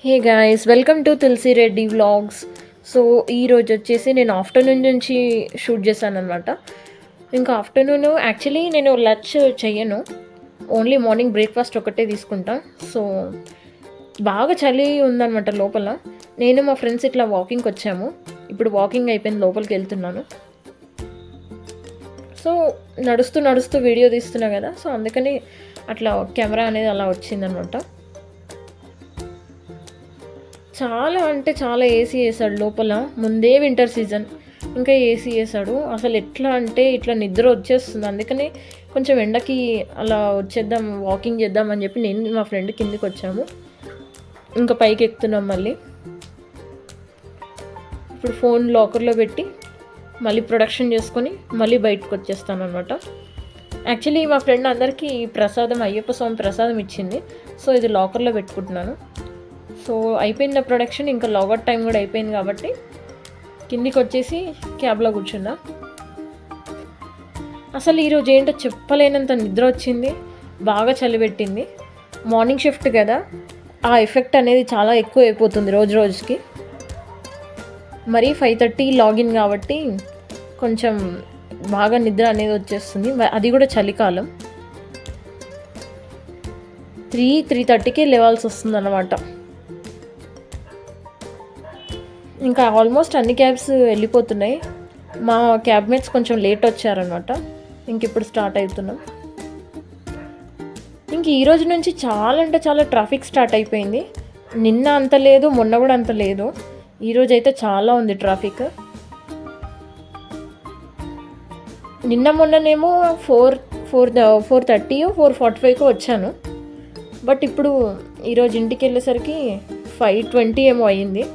Hey guys, welcome to Tulasi Reddy vlogs. So ఈరోజు వచ్చేసి నేను ఆఫ్టర్నూన్ నుంచి షూట్ చేశానమాట. ఇంకా ఆఫ్టర్నూన్ యాక్చువల్లీ నేను లంచ్ చెయ్యను, ఓన్లీ మార్నింగ్ బ్రేక్ఫాస్ట్ ఒకటే తీసుకుంటా. సో బాగా చలి ఉందన్నమాట లోపల. నేను మా ఫ్రెండ్స్ ఇట్లా వాకింగ్కి వచ్చాము. ఇప్పుడు వాకింగ్ అయిపోయింది, లోపలికి వెళ్తున్నాను. సో నడుస్తూ నడుస్తూ వీడియో తీస్తున్నా కదా, సో అందుకని అట్లా కెమెరా అనేది అలా వచ్చిందనమాట. చాలా అంటే చాలా ఏసీ వేసాడు లోపల. ముందే వింటర్ సీజన్, ఇంకా ఏసీ వేసాడు. అసలు ఎట్లా అంటే ఇట్లా నిద్ర వచ్చేస్తుంది. అందుకని కొంచెం ఎండకి అలా వచ్చేద్దాం, వాకింగ్ చేద్దాం అని చెప్పి నేను మా ఫ్రెండ్ కిందికి వచ్చాము. ఇంకా పైకి ఎక్కుతున్నాం మళ్ళీ. ఇప్పుడు ఫోన్ లాకర్లో పెట్టి మళ్ళీ ప్రొడక్షన్ చేసుకొని మళ్ళీ బయటకు వచ్చేస్తాను అనమాట. యాక్చువల్లీ మా ఫ్రెండ్ అందరికీ ప్రసాదం, అయ్యప్ప స్వామి ప్రసాదం ఇచ్చింది. సో ఇది లాకర్లో పెట్టుకుంటున్నాను. సో అయిపోయింది ప్రొడక్షన్, ఇంకా లాగౌట్ టైం కూడా అయిపోయింది కాబట్టి కిందికి వచ్చేసి క్యాబ్లో కూర్చున్నా. అసలు ఈరోజు ఏంటో చెప్పలేనంత నిద్ర వచ్చింది, బాగా చలి పెట్టింది. మార్నింగ్ షిఫ్ట్ కదా, ఆ ఎఫెక్ట్ అనేది చాలా ఎక్కువ అయిపోతుంది రోజు రోజుకి. మరి 5:30 లాగిన్ కాబట్టి కొంచెం బాగా నిద్ర అనేది వచ్చేస్తుంది. అది కూడా చలికాలం. 3:30కే లేవాల్సి వస్తుంది అన్నమాట. ఇంకా ఆల్మోస్ట్ అన్ని క్యాబ్స్ వెళ్ళిపోతున్నాయి. మా క్యాబ్మేట్స్ కొంచెం లేట్ వచ్చారనమాట. ఇంక ఇప్పుడు స్టార్ట్ అవుతున్నాం. ఇంక ఈరోజు నుంచి చాలా అంటే చాలా ట్రాఫిక్ స్టార్ట్ అయిపోయింది. నిన్న అంత లేదు, మొన్న కూడా అంత లేదు. ఈరోజు అయితే చాలా ఉంది ట్రాఫిక్. నిన్న మొన్ననేమో 4:30 4:45 వచ్చాను. బట్ ఇప్పుడు ఈరోజు ఇంటికి వెళ్ళేసరికి 5:20 ఏమో అయ్యింది.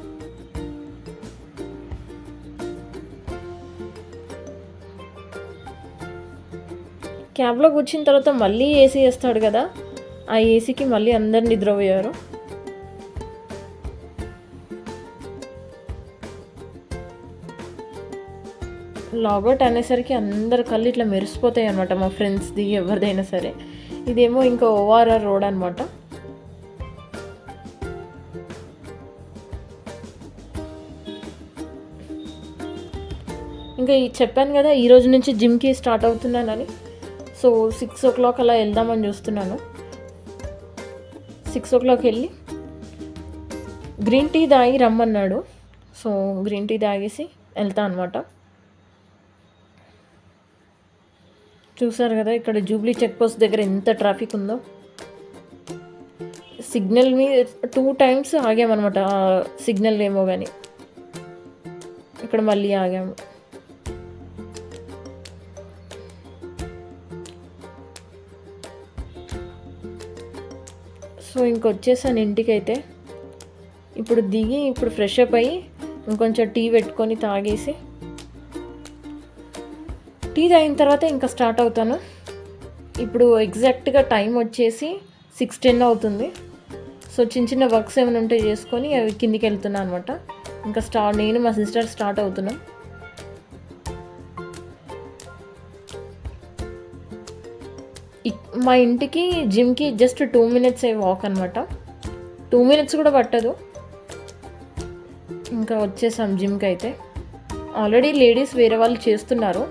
క్యాబ్లో కూర్చున్న తర్వాత మళ్ళీ ఏసీ వేస్తాడు కదా, ఆ ఏసీకి మళ్ళీ అందరు నిద్రపోయారు. లాగౌట్ అనేసరికి అందరు కళ్ళు ఇట్లా మెరిసిపోతాయి అనమాట, మా ఫ్రెండ్స్ది ఎవరిదైనా సరే. ఇదేమో ఇంకా ORR రోడ్ అనమాట. ఇంకా చెప్పాను కదా ఈరోజు నుంచి జిమ్కి స్టార్ట్ అవుతున్నానని. సో 6 o'clock అలా వెళ్దామని చూస్తున్నాను. 6 o'clock వెళ్ళి గ్రీన్ టీ తాగి రమ్మన్నాడు. సో గ్రీన్ టీ తాగేసి వెళ్తా అనమాట. చూసారు కదా ఇక్కడ జూబ్లీ చెక్ పోస్ట్ దగ్గర ఎంత ట్రాఫిక్ ఉందో. సిగ్నల్ మీద 2 times ఆగామన్నమాట. సిగ్నల్ ఏమో కానీ ఇక్కడ మళ్ళీ ఆగాము. సో ఇంకొచ్చేసాను ఇంటికైతే. ఇప్పుడు దిగి ఇప్పుడు ఫ్రెష్ అప్ అయ్యి ఇంకొంచెం టీ పెట్టుకొని తాగేసి, టీ తాగిన తర్వాత ఇంకా స్టార్ట్ అవుతాను. ఇప్పుడు ఎగ్జాక్ట్గా టైం వచ్చేసి 6:10 అవుతుంది. సో చిన్న చిన్న వర్క్స్ ఏమైనా ఉంటే చేసుకొని అవి కిందికి వెళ్తున్నాను అనమాట. ఇంకా నేను మా సిస్టర్ స్టార్ట్ అవుతున్నాం. మా ఇంటికి జిమ్కి జస్ట్ 2 minutes వాక్ అనమాట. 2 minutes కూడా పట్టదు. ఇంకా వచ్చేసాం జిమ్కి అయితే. ఆల్రెడీ లేడీస్ వేరే వాళ్ళు చేస్తున్నారు.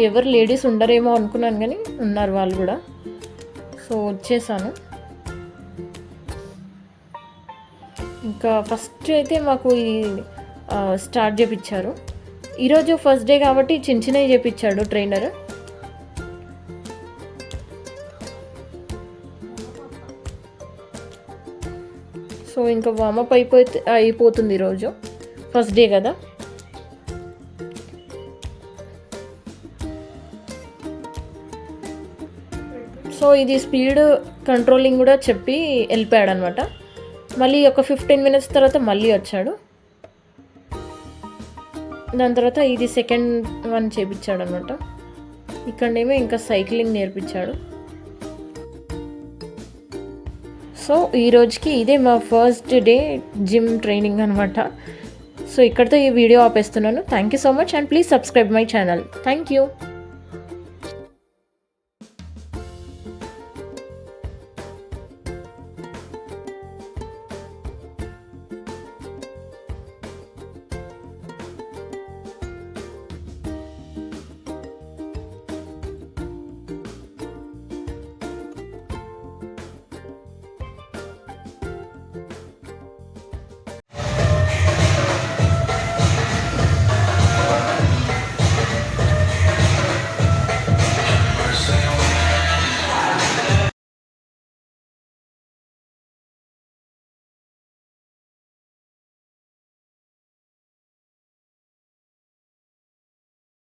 ఎవరు లేడీస్ ఉండరేమో అనుకున్నాను కానీ ఉన్నారు వాళ్ళు కూడా. సో వచ్చేసాను. ఇంకా ఫస్ట్ అయితే మాకు ఈ స్టార్ట్ చేయించారు. ఈరోజు ఫస్ట్ డే కాబట్టి చిన్న చిన్నవి చేయించాడు ట్రైనర్. సో ఇంకా వార్మప్ అయిపోతుంది ఈరోజు ఫస్ట్ డే కదా. సో ఇది స్పీడ్ కంట్రోలింగ్ కూడా చెప్పి వెళ్ళిపోయాడు అనమాట. మళ్ళీ ఒక 15 minutes తర్వాత మళ్ళీ వచ్చాడు. దాని తర్వాత ఇది సెకండ్ వన్ చేయించాడు అనమాట. ఇక్కడనేమో ఇంకా సైక్లింగ్ నేర్పించాడు. సో ఈ రోజుకి ఇదే మా ఫస్ట్ డే జిమ్ ట్రైనింగ్ అనమాట. సో ఇక్కడితో ఈ వీడియో ఆపేస్తున్నాను. Thank you so much and please subscribe my channel. Thank you.